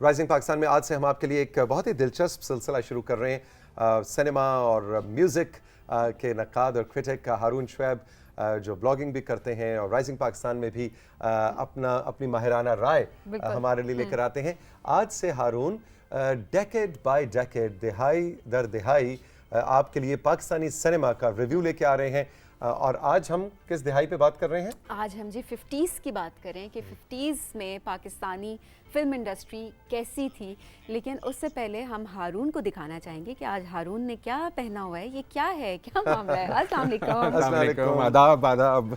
Rising Pakistan में आज से हम आपके लिए एक बहुत ही दिलचस्प सिलसिला शुरू कर रहे हैं। सिनेमा और म्यूज़िक के नक़ाद और क्रिटिक हारून शुएब जो ब्लॉगिंग भी करते हैं और राइजिंग पाकिस्तान में भी अपनी माहिराना राय हमारे लिए लेकर आते हैं। आज से हारून डेकेड बाय डेकेड, दिहाई दर दिहाई आपके लिए पाकिस्तानी सिनेमा का रिव्यू लेके आ रहे हैं। और आज हम किस दिहाई पे बात कर रहे हैं? आज हम जी 50s की बात करें कि 50s में पाकिस्तानी फिल्म इंडस्ट्री कैसी थी। लेकिन उससे पहले हम हारून को दिखाना चाहेंगे कि आज हारून ने क्या पहना हुआ है, ये क्या है, क्या मामला है। अस्सलाम वालेकुम। आदाब आदाब।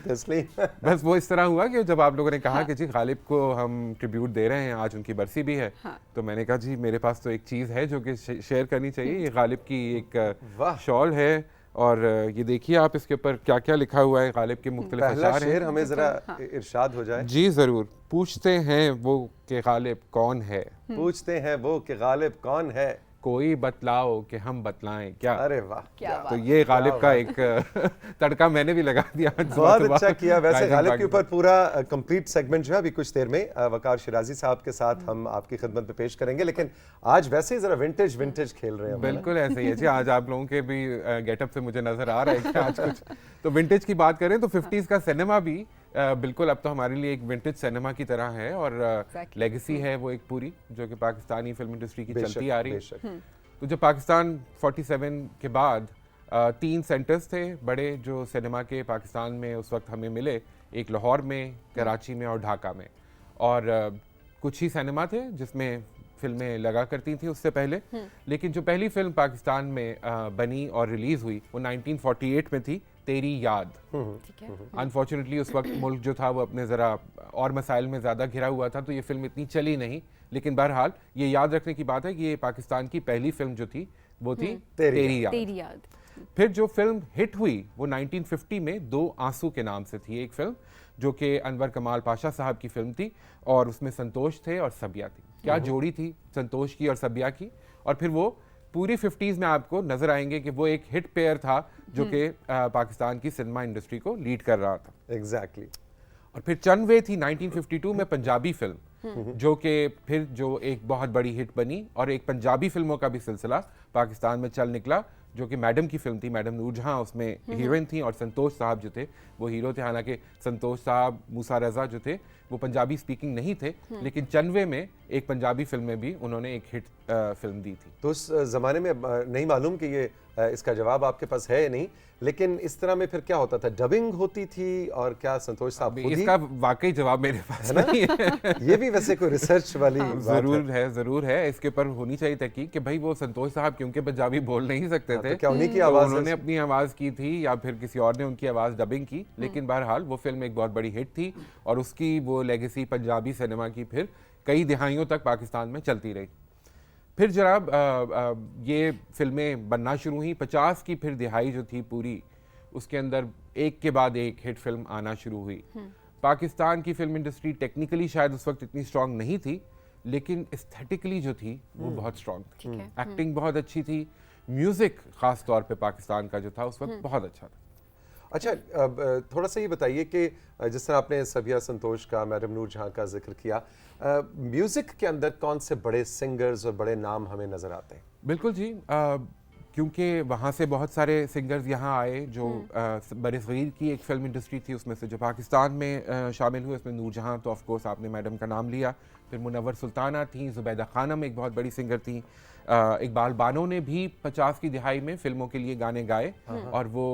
बस वो इस तरह हुआ कि जब आप लोगों ने कहा कि जी गालिब को हम ट्रिब्यूट दे रहे हैं, आज उनकी बरसी भी है, तो मैंने कहा जी मेरे पास तो एक चीज़ है जो कि शेयर करनी चाहिए। ये गालिब की एक शॉल है और ये देखिए आप, इसके ऊपर क्या क्या लिखा हुआ है। गालिब के मुख्तलिफ अशार हैं। हमें जरा इरशाद हो जाए। जी ज़रूर। पूछते हैं वो कि गालिब कौन है, पूछते हैं वो कि गालिब कौन है, कोई बतलाओ कि हम बतलाएं क्या। अरे वाह, क्या तो ये गालिब का एक तड़का मैंने भी लगा दिया। बहुत अच्छा किया। वैसे गालिब के ऊपर पूरा कंप्लीट सेगमेंट जो है अभी कुछ देर में वकार शिराजी साहब के साथ हम आपकी खिदमत में पेश करेंगे। लेकिन आज वैसे ही जरा विंटेज खेल रहे हैं। बिल्कुल ऐसे ही है जी। आज आप लोगों के भी गेटअप से मुझे नजर आ रहा है कि आज कुछ तो विंटेज की बात करें तो 50s का सिनेमा भी बिल्कुल अब तो हमारे लिए एक विंटेज सिनेमा की तरह है और लेगेसी है वो एक पूरी, जो कि पाकिस्तानी फिल्म इंडस्ट्री की चलती आ रही है। तो जब पाकिस्तान 47 के बाद 3 सेंटर्स थे बड़े जो सिनेमा के पाकिस्तान में उस वक्त हमें मिले, एक लाहौर में, कराची में और ढाका में। और कुछ ही सिनेमा थे जिसमें फिल्में लगा करती थी उससे पहले। लेकिन जो पहली फिल्म पाकिस्तान में बनी और रिलीज़ हुई वो 1948 में थी, तेरी याद। अनफॉर्चुनेटली उस वक्त मुल्क जो था वो अपने ज़रा और मसाइल में ज़्यादा घिरा हुआ था, तो ये फिल्म इतनी चली नहीं। लेकिन बहरहाल ये याद रखने की बात है कि ये पाकिस्तान की पहली फिल्म जो थी वो थी तेरी याद। फिर जो फिल्म हिट हुई वो 1950 में दो आंसू के नाम से थी एक फिल्म, जो कि अनवर कमाल पाशा साहब की फिल्म थी और उसमें संतोष थे और सबिया थी। क्या जोड़ी थी संतोष की और सबिया की। और फिर वो पूरी 50s में आपको नजर आएंगे कि वो एक हिट पेयर था जो कि पाकिस्तान की सिनेमा इंडस्ट्री को लीड कर रहा था। एग्जैक्टली। और फिर चंदवे थी 1952 में पंजाबी फिल्म, जो कि फिर जो एक बहुत बड़ी हिट बनी और एक पंजाबी फिल्मों का भी सिलसिला पाकिस्तान में चल निकला, जो कि मैडम की फिल्म थी। मैडम नूरजहां उसमें हीरोइन थी और संतोष साहब जो थे वो हीरो थे। हालांकि संतोष साहब, मूसा रजा जो थे वो पंजाबी स्पीकिंग नहीं थे, लेकिन चंदवे में एक पंजाबी फिल्म में भी उन्होंने एक हिट फिल्म दी थी। तो उस ज़माने में नहीं मालूम कि ये इसका जवाब आपके पास है या नहीं, लेकिन इस तरह में फिर क्या होता था? डबिंग होती थी और क्या संतोष साहब इसका वाकई जवाब मेरे पास नहीं है। ये भी वैसे कोई रिसर्च वाली जरूर है इसके ऊपर होनी चाहिए तहकीक कि भाई वो संतोष साहब क्योंकि पंजाबी बोल नहीं सकते थे, तो क्या उन्हीं की तो आवाज उन्होंने अपनी आवाज़ की थी या फिर किसी और ने उनकी आवाज़ डबिंग की। लेकिन बहरहाल वो फिल्म एक बहुत बड़ी हिट थी और उसकी वो लेगेसी पंजाबी सिनेमा की फिर कई दिहाइयों तक पाकिस्तान में चलती रही। फिर जनाब ये फिल्में बनना शुरू हुई 50 की फिर दिहाई जो थी पूरी, उसके अंदर एक के बाद एक हिट फिल्म आना शुरू हुई। पाकिस्तान की फिल्म इंडस्ट्री टेक्निकली शायद उस वक्त इतनी स्ट्रांग नहीं थी, लेकिन एस्थेटिकली जो थी वो बहुत स्ट्रांग थी। एक्टिंग बहुत अच्छी थी, म्यूजिक खास तौर पे पाकिस्तान का जो था उस वक्त बहुत अच्छा था। अच्छा, थोड़ा सा ये बताइए कि जिस तरह आपने सबिया संतोष का, मैडम नूरजहां का जिक्र किया, म्यूजिक के अंदर कौन से बड़े सिंगर्स और बड़े नाम हमें नजर आते हैं? बिल्कुल जी, क्योंकि वहाँ से बहुत सारे सिंगर्स यहाँ आए जो बरसगीर की एक फिल्म इंडस्ट्री थी उसमें से जो पाकिस्तान में शामिल हुए। उसमें नूरजहां तो ऑफ कोर्स आपने मैडम का नाम लिया, फिर मुनव्वर सुल्ताना थी, जुबैदा खानम एक बहुत बड़ी सिंगर थी, इकबाल बानो ने भी 50 की दिहाई में फिल्मों के लिए गाने गाए और वो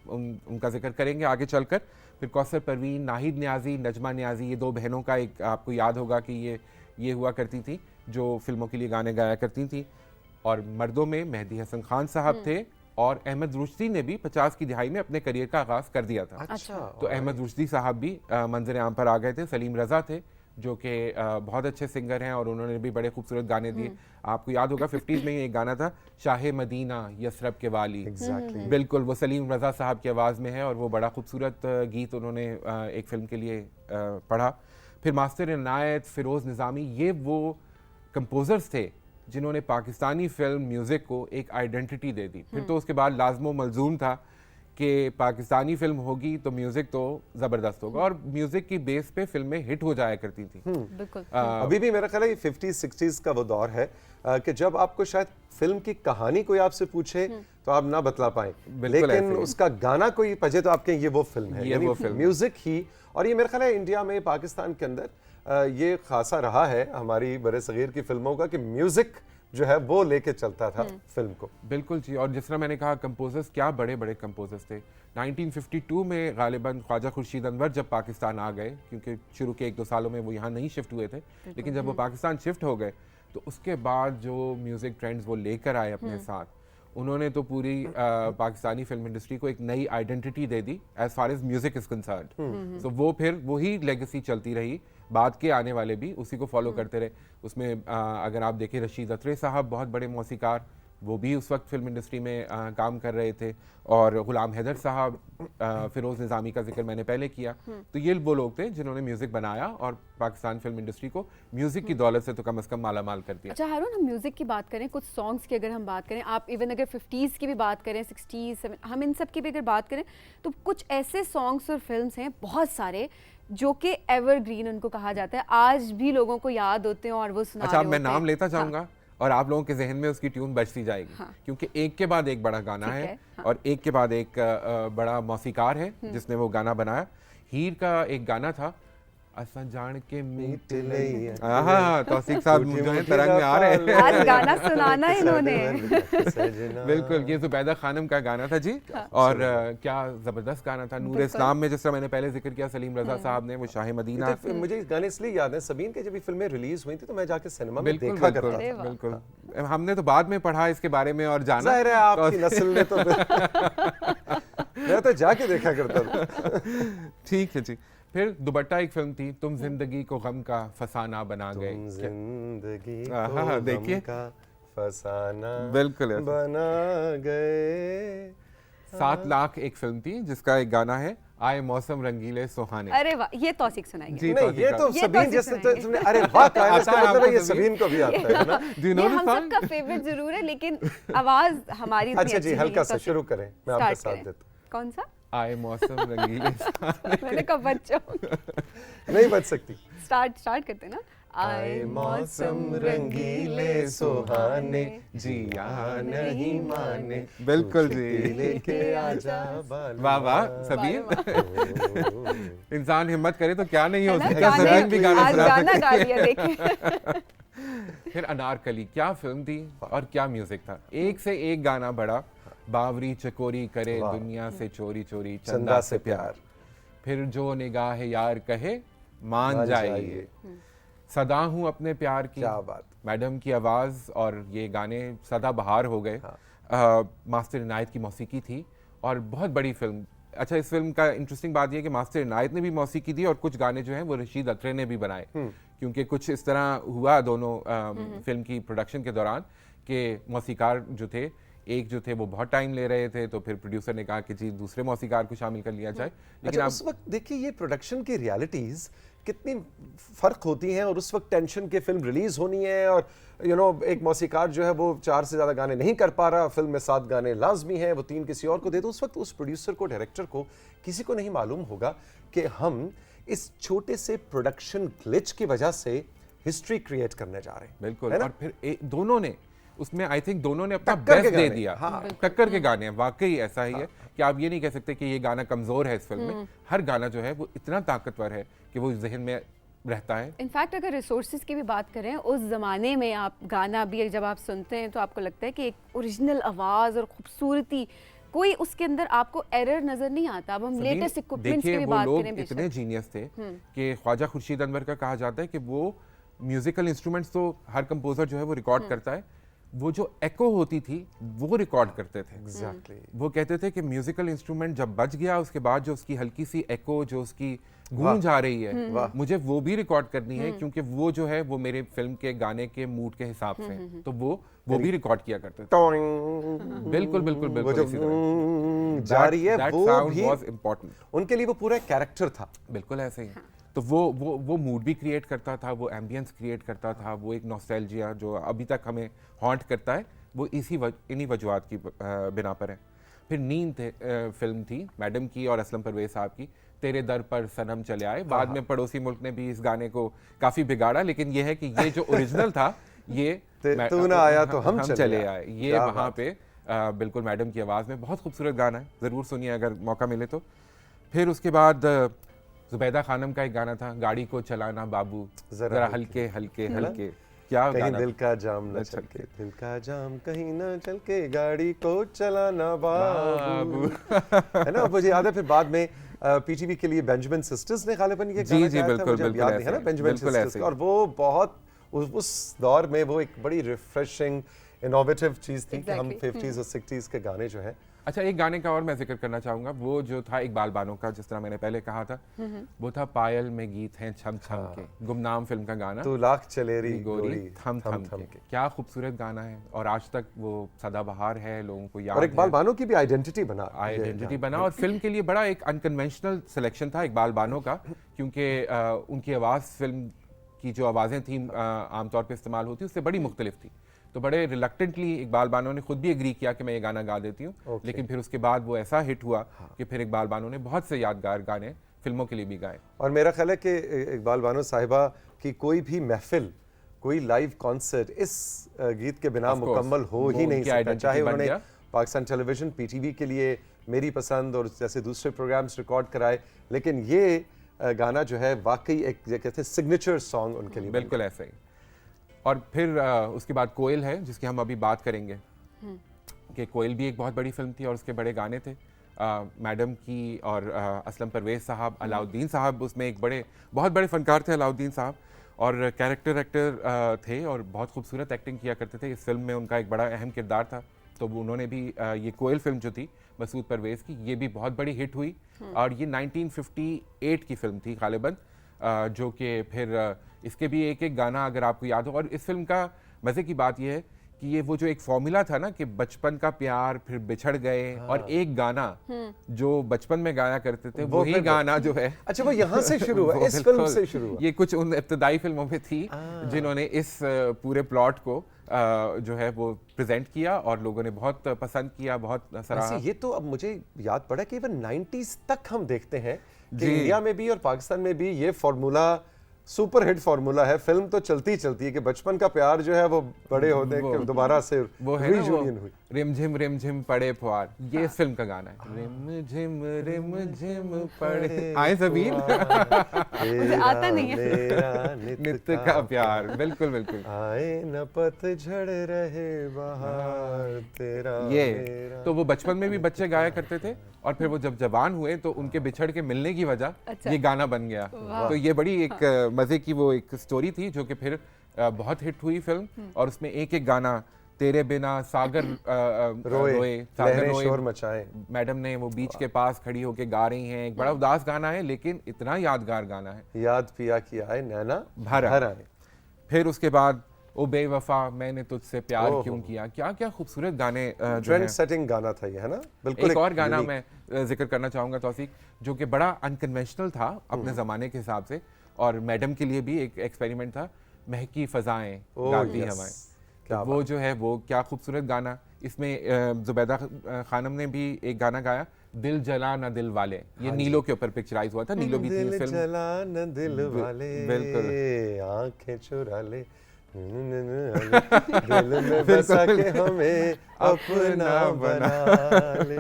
उनका जिक्र करेंगे आगे चलकर। फिर कौसर परवीन, नाहिद न्याजी, नजमा न्याजी, ये दो बहनों का एक आपको याद होगा कि ये हुआ करती थी जो फिल्मों के लिए गाने गाया करती थी। और मर्दों में मेहदी हसन खान साहब थे और अहमद रुश्दी ने भी 50 की दिहाई में अपने करियर का आगाज कर दिया था। अच्छा। तो अहमद रुश्दी साहब भी मंजर आम पर आ गए थे। सलीम रजा थे जो कि बहुत अच्छे सिंगर हैं और उन्होंने भी बड़े खूबसूरत गाने दिए। आपको याद होगा 50s में ही एक गाना था, शाहे मदीना यसरब के वाली। बिल्कुल वो सलीम रजा साहब की आवाज़ में है और वो बड़ा खूबसूरत गीत उन्होंने एक फिल्म के लिए पढ़ा। फिर मास्टर इनायत, फिरोज़ निज़ामी, ये वो कंपोजर्स थे जिन्होंने पाकिस्तानी फिल्म म्यूज़िक को एक आइडेंटिटी दे दी। फिर तो उसके बाद लाजमो मलजूम था कि पाकिस्तानी फिल्म होगी तो म्यूजिक तो जबरदस्त होगा, और म्यूजिक की बेस पे फिल्में हिट हो जाया करती थी। बिल्कुल। अभी भी मेरा ख्याल है 50s 60s का वो दौर है कि जब आपको शायद फिल्म की कहानी कोई आपसे पूछे तो आप ना बतला पाए, बिल्कुल लेकिन ऐसे ही। उसका गाना कोई बजे तो आपके ये वो फिल्म है, ये वो फिल्म है। म्यूजिक ही। और ये मेरा ख्याल है इंडिया में, पाकिस्तान के अंदर ये खासा रहा है हमारी बड़े सगीर की फिल्मों का कि म्यूजिक जो है वो लेके चलता था फिल्म को। बिल्कुल जी, और जिस तरह मैंने कहा कंपोजर्स क्या बड़े बड़े कंपोजर्स थे। 1952 में गालिबन ख्वाजा खुर्शीद अनवर जब पाकिस्तान आ गए, क्योंकि शुरू के 1-2 सालों में वो यहाँ नहीं शिफ्ट हुए थे, लेकिन जब वो पाकिस्तान शिफ्ट हो गए तो उसके बाद जो म्यूज़िक ट्रेंड्स वो लेकर आए अपने साथ, उन्होंने तो पूरी पाकिस्तानी फिल्म इंडस्ट्री को एक नई आइडेंटिटी दे दी as far as music is concerned. तो वो फिर वही लेगेसी चलती रही, बाद के आने वाले भी उसी को फॉलो करते रहे। उसमें अगर आप देखें रशीद अत्रे साहब बहुत बड़े मौसीकार, वो भी उस वक्त फिल्म इंडस्ट्री में काम कर रहे थे, और गुलाम हैदर साहब, फिरोज़ निज़ामी का जिक्र मैंने पहले किया। तो ये वो लोग थे जिन्होंने म्यूज़िक बनाया और पाकिस्तान फिल्म इंडस्ट्री को म्यूज़िक की दौलत से तो कम से कम माला माल कर दिया। अच्छा हारून, हम म्यूज़िक की बात करें, कुछ सॉन्ग्स की अगर हम बात करें, आप इवन अगर 50s की भी बात करें, 60s, हम इन सब की भी अगर बात करें, तो कुछ ऐसे सॉन्ग्स और फिल्म्स हैं बहुत सारे जो कि एवरग्रीन उनको कहा जाता है, आज भी लोगों को याद होते हैं और वो सुना अच्छा, रहे मैं होते नाम हैं। लेता जाऊंगा और आप लोगों के जहन में उसकी ट्यून बजती जाएगी, हाँ। क्योंकि एक के बाद एक बड़ा गाना ठीक है, है, हाँ। और एक के बाद एक बड़ा मौसीकार है जिसने वो गाना बनाया। हीर का एक गाना था, असा जान के मीट लई। हाँ, तौसीक साहब जो है तरंग में आ रहे हैं। आज गाना सुनाना इन्होंने। बिल्कुल, ये जुबैदा खानम का गाना था जी, और क्या जबरदस्त गाना था। नूर इस्लाम में जिस तरह मैंने पहले जिक्र किया, सलीम रजा साहब ने वो शाह मदीना। मुझे गाने इसलिए याद है, सबीन के जब ये फिल्में रिलीज हुई थी तो मैं जाके सिनेमा में बिल्कुल देखा बिल्कुल करता था। बिल्कुल, हमने तो बाद में पढ़ा इसके बारे में और जाना। जाहिर है आपकी नस्ल ने तो मैं तो जाके देखा करता था। ठीक है जी। फिर दुपट्टा एक फिल्म थी, तुम जिंदगी को गम का फसाना बना गए। तुम जिंदगी हाँ, को देखिए। गम का फसाना बिल्कुल ऐसा। बना गए। 7 लाख एक फिल्म थी जिसका एक गाना है, आए मौसम रंगीले सुहाने। अरे वाह, ये तौसीक सुनाएंगे। जी, नहीं, ये तो ये सबीन तो जैसे सुनाएंगे। तो तुमने अरे वाह कहा है, इसका आता है मतलब है आपको ये सबीन को भी आता है ना। Do you know ये the हम song? सबका फेवरेट जरूर है, लेकिन आवाज हमारी इतनी अच्छा जी, अच्छी हल्का नहीं सा है, तो शुरू करें, मैं आपका start साथ करें। देता कौन सा? आए मौसम रंगीले सुहाने। मैंने कहा बच्चों, हूं। नहीं बच सकती। स्टार्ट करते हैं ना। आए मौसम रंगीले सुहाने, जिया नहीं माने, बिल्कुल कुछ जी। लेके आजा बालमा। वाह वाह सबीन, ओ, इंसान हिम्मत करे तो क्या नहीं हो है ना? सकता। गाने- सबीन भी गाना आज सुना गाना सकती गा है। लिया, देखिए। फिर अनारकली, क्या फिल्म थी और क्या म्यूजिक था। एक से एक गाना बड़ा, बावरी चकोरी करे वाह। दुनिया से चोरी चोरी चंदा से प्यार, फिर जो निगाह यार कहे मान मान जाइए, जाइए। सदा हूँ अपने प्यार की, क्या बात। मैडम की आवाज़, और ये गाने सदा बहार हो गए। मास्टर इनायत की मौसीकी थी और बहुत बड़ी फिल्म। अच्छा, इस फिल्म का इंटरेस्टिंग बात यह है कि मास्टर इनायत ने भी मौसीकी दी और कुछ गाने जो हैं वो रशीद अत्रे ने भी बनाए, क्योंकि कुछ इस तरह हुआ दोनों फिल्म की प्रोडक्शन के दौरान कि मौसीकार जो थे, एक जो थे वो बहुत टाइम ले रहे थे, तो फिर प्रोड्यूसर ने कहा कि जी दूसरे मौसीकार को शामिल कर लिया जाए। लेकिन अच्छा, आप उस वक्त देखिए ये प्रोडक्शन की रियलिटीज कितनी फर्क होती हैं, और उस वक्त टेंशन के फिल्म रिलीज होनी है और एक मौसीकार जो है वो 4 से ज्यादा गाने नहीं कर पा रहा, फिल्म में 7 गाने लाजमी हैं, वो 3 किसी और को दे दो। उस वक्त उस प्रोड्यूसर को, डायरेक्टर को, किसी को नहीं मालूम होगा कि हम इस छोटे से प्रोडक्शन ग्लिच की वजह से हिस्ट्री क्रिएट करने जा रहे हैं। बिल्कुल, है ना? और फिर दोनों ने उसमें आई थिंक दोनों ने अपना टक्कर के बेस्ट दे गाने, दिया। हाँ। टक्कर के गाने हैं, वाकई ऐसा ही है कि आप ये नहीं कह सकते कि ये गाना कमजोर है इस फिल्म में। हर गाना जो है वो इतना ताकतवर है कि वो जहन में रहता है। इनफैक्ट अगर रिसोर्सेज की भी बात करें, उस ज़माने में आप गाना भी जब आप सुनते हैं तो आपको लगता है कि एक ओरिजिनल आवाज़ और खूबसूरती, कोई उसके अंदर आपको एरर नज़र नहीं आता। अब हम सभी लेटेस्ट इक्विपमेंट्स की देखिए, भी वो बात लोग करें, इतने बेशक। जीनियस थे कि ख्वाजा खुर्शीद अनवर का कहा जाता है कि वो म्यूजिकल इंस्ट्रूमेंट्स तो हर कंपोजर जो है वो रिकॉर्ड करता है, वो जो एको होती थी वो रिकॉर्ड करते थे। एग्जैक्टली। वो कहते थे कि म्यूजिकल इंस्ट्रूमेंट जब बज गया, उसके बाद जो उसकी हल्की सी एको जो उसकी गूंज आ रही है, मुझे वो भी रिकॉर्ड करनी है, क्योंकि वो जो है वो मेरे फिल्म के गाने के मूड के हिसाब से है। तो वो भी रिकॉर्ड किया करते थे। बिल्कुल बिल्कुल वो बिल्कुल जो इसी तरह। जारी है That वो sound भी was important। उनके लिए वो पूरा कैरेक्टर था। बिल्कुल ऐसे ही। तो वो मूड भी क्रिएट करता था, वो एम्बियंस क्रिएट करता था, वो एक नॉस्टैल्जिया जो अभी तक हमें हॉन्ट करता है, वो इन्हीं वजूहात की बिना पर है। फिर नींद फिल्म थी मैडम की और असलम परवेज साहब की, तेरे दर पर सनम चले आए। बाद में पड़ोसी मुल्क ने भी इस गाने को काफ़ी बिगाड़ा, लेकिन ये है कि ये जो ओरिजिनल था ये तू ना आया तो हम चले आए, ये वहाँ पे बिल्कुल मैडम की आवाज़ में बहुत खूबसूरत गाना है, ज़रूर सुनिए अगर मौका मिले तो। फिर उसके बाद जुबैदा खानम का एक गाना था, गाड़ी को चलाना बाबू जरा हल्के हल्के हल्के, क्या कहीं गाना दिल का जाम न चलके, दिल का जाम कहीं न चलके, गाड़ी को चलाना बाबू है ना। मुझे याद है फिर बाद में पीटीवी के लिए बेंजामिन सिस्टर्स ने गालिबन ये गाना गाया था, मुझे याद नहीं है ना, बेंजामिन सिस्टर्स, और वो बहुत उस दौर में वो एक बड़ी रिफ्रेशिंग इनोवेटिव चीज थी कि हम 50s और 60s के गाने जो हैं। अच्छा, एक गाने का और मैं जिक्र करना चाहूंगा, वो जो था इकबाल बानो का, जिस तरह मैंने पहले कहा था, वो था पायल में गीत हैं छम छम के, गुमनाम फिल्म का गाना, तू लाख चलेरी गोरी थम थम के। क्या खूबसूरत गाना है और आज तक वो सदाबहार है, लोगों को याद और इकबाल बानो की भी आइडेंटिटी बना और फिल्म के लिए बड़ा एक अनकन्वेंशनल सिलेक्शन था इकबाल बानो का, क्योंकि उनकी आवाज़ फिल्म की जो आवाज़ें थी आमतौर पर इस्तेमाल होती उससे बड़ी मुख्तलिफ थी। तो बड़े रिलक्टेंटली इकबाल बानो ने खुद भी एग्री किया कि मैं ये गाना गा देती हूँ, लेकिन फिर उसके बाद वो ऐसा हिट हुआ कि फिर इकबाल बानो ने बहुत से यादगार गाने फिल्मों के लिए भी गाए। और मेरा ख्याल है कि इकबाल बानो साहिबा की कोई भी महफिल, कोई लाइव कॉन्सर्ट इस गीत के बिना मुकम्मल हो ही नहीं सकता। चाहे उन्होंने पाकिस्तान टेलीविजन पीटीवी के लिए मेरी पसंद और जैसे दूसरे प्रोग्राम्स रिकॉर्ड कराए, लेकिन ये गाना जो है वाकई एक कहते हैं सिग्नेचर सॉन्ग उनके लिए। बिल्कुल ऐसा ही। और फिर उसके बाद कोयल है, जिसकी हम अभी बात करेंगे कि कोयल भी एक बहुत बड़ी फिल्म थी और उसके बड़े गाने थे। मैडम की और असलम परवेज साहब, अलाउद्दीन साहब उसमें एक बहुत बड़े फनकार थे अलाउद्दीन साहब, और कैरेक्टर एक्टर थे और बहुत खूबसूरत एक्टिंग किया करते थे। इस फिल्म में उनका एक बड़ा अहम किरदार था, तो उन्होंने भी ये कोयल फिल्म जो थी मसूद परवेज़ की, ये भी बहुत बड़ी हिट हुई। और ये 1958 की फिल्म थी गालिबन, जो कि फिर इसके भी एक एक गाना अगर आपको याद हो। और इस फिल्म का मज़े की बात यह है कि ये वो जो एक फॉर्मूला था ना कि बचपन का प्यार फिर बिछड़ गए, और एक गाना जो बचपन में गाया करते थे वही गाना जो है, अच्छा वो यहाँ से शुरू हुआ, इस फिल्म से शुरू हुआ। ये कुछ उन इब्तदाई फिल्मों में थी जिन्होंने इस पूरे प्लॉट को जो है वो प्रेजेंट किया और लोगों ने बहुत पसंद किया, बहुत सराहा। ये तो अब मुझे याद पड़ा कि इवन 90s तक हम देखते हैं कि इंडिया में भी और पाकिस्तान में भी ये फॉर्मूला सुपर हिट फॉर्मूला है। फिल्म तो चलती है कि बचपन का प्यार जो है वो बड़े होते हैं दोबारा से वो है रीयूनियन हुई। रिम झिम पड़े फुहार, ये इस फिल्म का गाना है। रिम झिम पड़े, आए सबीर आता नहीं है नित्य का प्यार, बिल्कुल बिल्कुल। आए न पतझड़ रहे बहार तेरा ये तो वो बचपन में भी बच्चे गाया करते थे, और फिर वो जब जवान हुए तो उनके बिछड़ के मिलने की वजह ये गाना बन गया। तो ये बड़ी एक मजे की वो एक स्टोरी थी जो कि फिर बहुत हिट हुई फिल्म। और उसमें एक एक गाना, तेरे बिना सागर रोए सागर रोए, शोर मचाए, मैडम ने वो बीच के पास खड़ी होके गा रही हैं। एक बड़ा उदास गाना है लेकिन इतना यादगार गाना है, याद पिया की आए नैना भर आए। फिर उसके बाद ओ बेवफा मैंने तुझसे प्यार क्यों किया, क्या क्या खूबसूरत गाने। ट्रेंड सेटिंग गाना था ये, है ना। बिल्कुल। एक और गाना मैं जिक्र करना चाहूंगा तौसीक, जो कि बड़ा अनकन्वेंशनल था अपने ज़माने के हिसाब से, और मैडम के लिए भी एक एक्सपेरिमेंट था, महकी फ़ज़ाएं गाती हवाएं। तो वो जो है वो क्या खूबसूरत गाना। इसमें जुबैदा खानम ने भी एक गाना गाया, दिल जला न दिल वाले, ये नीलो के ऊपर पिक्चराइज हुआ था। नीलो भी थी फिल्म। जला न दिल वाले, बिल्कुल, आंखें चुरा ले दिल में बसा के हमें अपना बना ले।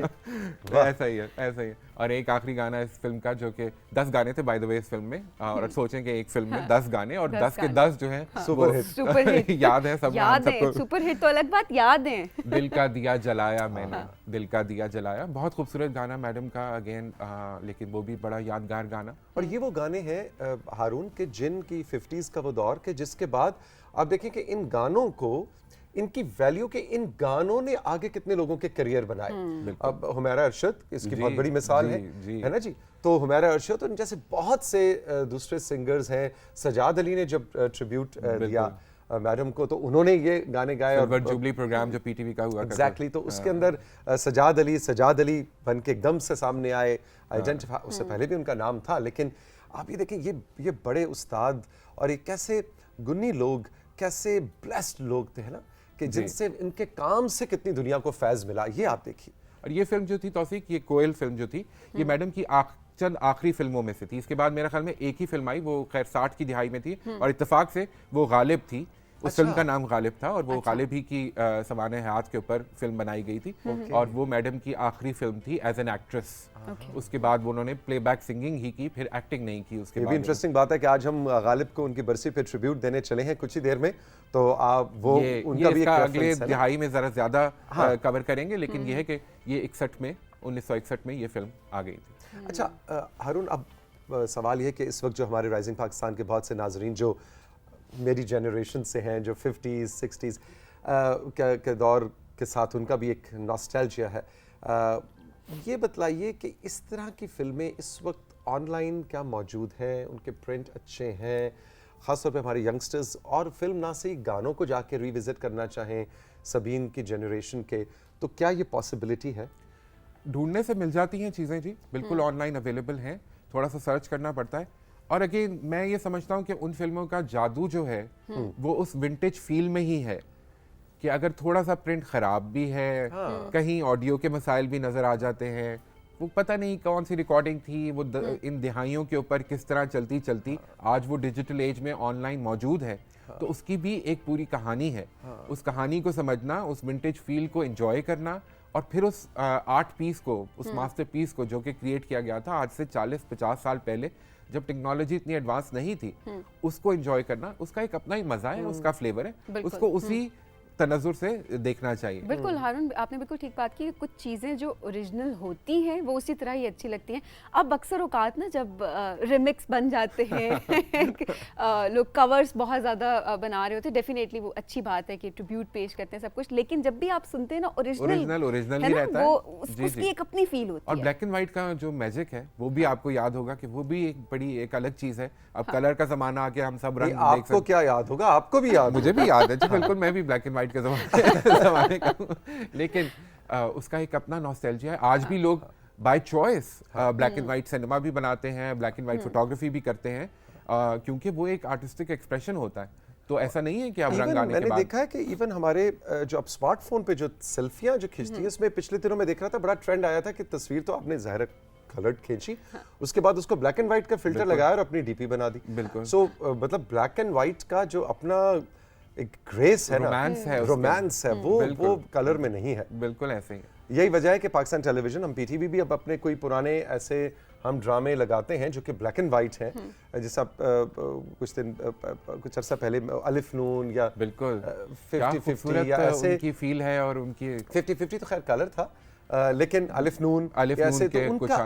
ऐसा ही है, ऐसा ही है। और एक आखिरी गाना इस फिल्म का, जो कि 10 गाने थे बाय द वे इस फिल्म में, और सोचें कि एक फिल्म में 10 गाने और 10 के 10 जो है सुपर हिट याद है सब, याद है। सुपर हिट तो अलग बात, याद है। दिल का दिया जलाया मैंने, दिल का दिया जलाया, बहुत खूबसूरत गाना मैडम का अगेन, लेकिन वो भी बड़ा यादगार गाना। और ये वो गाने हैं हारून के जिन की 50s का वो दौर के, जिसके बाद आप देखें कि इन गानों को, इनकी वैल्यू के, इन गानों ने आगे कितने लोगों के करियर बनाए। अब हुमैरा अरशद इसकी बहुत बड़ी मिसाल है ना जी। तो हुमैरा अरशद और जैसे बहुत से दूसरे सिंगर्स हैं। सजाद अली ने जब ट्रिब्यूट दिया मैडम को, तो उन्होंने ये गाने गाए, और जुबली प्रोग्राम जो पीटीवी का हुआ एग्जैक्टली, तो उसके अंदर सजाद अली बन के एकदम से सामने आए। आइडेंटिफाई, उससे पहले भी उनका नाम था, लेकिन आप ये देखें ये बड़े उस्ताद, और ये कैसे गुनी लोग, कैसे ब्लेस्ड लोग थे, है ना, कि जिनसे इनके काम से कितनी दुनिया को फैज़ मिला। ये आप देखिए, और ये फिल्म जो थी तौसीक, ये कोयल फिल्म जो थी, ये मैडम की चंद आखिरी फिल्मों में से थी। इसके बाद मेरा ख्याल में एक ही फिल्म आई, वो खैर 60 की दिहाई में थी, और इत्तेफाक से वो गालिब थी। उस फिल्म का नाम गालिब था, और वो गालिब ही की सवाने हयात के ऊपर फिल्म बनाई गई थी, और वो मैडम की आखिरी फिल्म थी एज एन एक्ट्रेस। उसके बाद वो उन्होंने प्लेबैक सिंगिंग ही की, फिर एक्टिंग नहीं की उसके ये बाद। भी इंटरेस्टिंग बात है कि आज हम गालिब को उनकी बरसी पे ट्रिब्यूट देने चले हैं कुछ ही देर में, तो आप वो उनका भी एक अगले रेफरेंस है ना? दिहाई में जरा ज्यादा कवर करेंगे, लेकिन ये है कि ये 1961 में ये फिल्म आ गई थी। अच्छा हारून, अब सवाल ये कि इस वक्त जो हमारे राइजिंग पाकिस्तान के बहुत से नाजरीन जो मेरी जनरेशन से हैं, जो 50s 60s के दौर के साथ उनका भी एक नॉस्टैल्जिया है, ये बतलाइए कि इस तरह की फिल्में इस वक्त ऑनलाइन क्या मौजूद हैं, उनके प्रिंट अच्छे हैं, ख़ासतौर पे हमारे यंगस्टर्स, और फिल्म ना से ही गानों को जाके रिविज़िट करना चाहें सबीन की जनरेशन के, तो क्या ये पॉसिबिलिटी है? ढूंढने से मिल जाती हैं चीज़ें जी, बिल्कुल ऑनलाइन अवेलेबल हैं, थोड़ा सा सर्च करना पड़ता है। और अगेन मैं ये समझता हूँ कि उन फिल्मों का जादू जो है वो उस विंटेज फील में ही है, कि अगर थोड़ा सा प्रिंट ख़राब भी है, कहीं ऑडियो के मसाइल भी नज़र आ जाते हैं, वो पता नहीं कौन सी रिकॉर्डिंग थी, वो इन दिहाइयों के ऊपर किस तरह चलती चलती आज वो डिजिटल एज में ऑनलाइन मौजूद है, तो उसकी भी एक पूरी कहानी है। उस कहानी को समझना, उस विंटेज फील को एंजॉय करना, और फिर उस आर्ट पीस को, उस मास्टर पीस को जो कि क्रिएट किया गया था आज से 40-50 साल पहले, जब टेक्नोलॉजी इतनी एडवांस नहीं थी, उसको एंजॉय करना, उसका एक अपना ही मजा है, उसका फ्लेवर है, उसको उसी तनजुर से देखना चाहिए। बिल्कुल हारून, आपने बिल्कुल ठीक बात की। कुछ चीज़ें जो ओरिजिनल होती हैं वो उसी तरह ही अच्छी लगती हैं। अब अक्सर औकात ना जब रिमिक्स बन जाते हैं लोग कवर्स बहुत ज़्यादा बना रहे होते हैं, डेफिनेटली वो अच्छी बात है कि ट्रिब्यूट पेश करते हैं सब कुछ, लेकिन जब भी आप सुनते हैं ना ओरिजिनल ही रहता है, वो उसकी एक अपनी फील होती है। और ब्लैक एंड व्हाइट का जो मैजिक है वो भी आपको याद होगा कि वो भी एक बड़ी एक अलग चीज़ है। अब कलर का ज़माना आके हम सब रंग देख सकते। आपको क्या याद होगा? आपको भी याद? मुझे भी याद है जी, बिल्कुल, मैं भी ब्लैक एंड व्हाइट के ज़माने का हूँ, लेकिन उसका एक अपना नॉस्टैल्जिया है। आज भी लोग by choice black and white cinema भी बनाते हैं, ब्लैक एंड व्हाइट फोटोग्राफी भी करते हैं, क्योंकि वो एक आर्टिस्टिक एक्सप्रेशन होता है। तो ऐसा नहीं है कि अब रंग आने के बाद। मैंने देखा है कि इवन हमारे जो अब स्मार्टफोन पे जो सेल्फियां जो खींचती है, उसमें पिछले दिनों में देख रहा था बड़ा ट्रेंड आया था कि तस्वीर तो आपने ज़ाहिर कलर्ड खींची, उसके बाद उसको ब्लैक एंड व्हाइट का फिल्टर लगाया और अपनी डीपी बना दी। बिल्कुल। सो मतलब ब्लैक एंड व्हाइट का जो अपना एक ग्रेस है, रोमांस है, वो कलर में नहीं है। बिल्कुल ऐसे ही है। यही वजह है कि पाकिस्तान टेलीविजन, हम पीटीवी भी अब अपने कोई पुराने ऐसे हम ड्रामे लगाते हैं जो कि ब्लैक एंड वाइट हैं, जैसा कुछ अर्सा पहले अलिफ नून या बिल्कुल 50-50 या ऐसे उनकी फील है, और उनकी 50-50 तो खैर कलर था, लेकिन अलिफ नून ऐसे तो उनका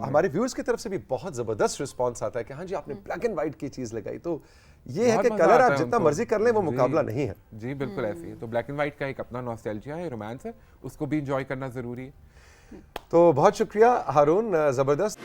हमारे व्यूअर्स की तरफ से भी बहुत ज़बरदस्त रिस्पांस आता है कि हाँ जी आपने ब्लैक एंड वाइट की चीज़ लगाई। तो ये है कि कलर आप जितना मर्जी कर लें वो मुकाबला नहीं है जी। बिल्कुल ऐसे ही है। तो ब्लैक एंड व्हाइट का एक अपना नॉस्टैल्जिया है, रोमांस है, उसको भी एंजॉय करना ज़रूरी है। तो बहुत शुक्रिया हारून, ज़बरदस्त।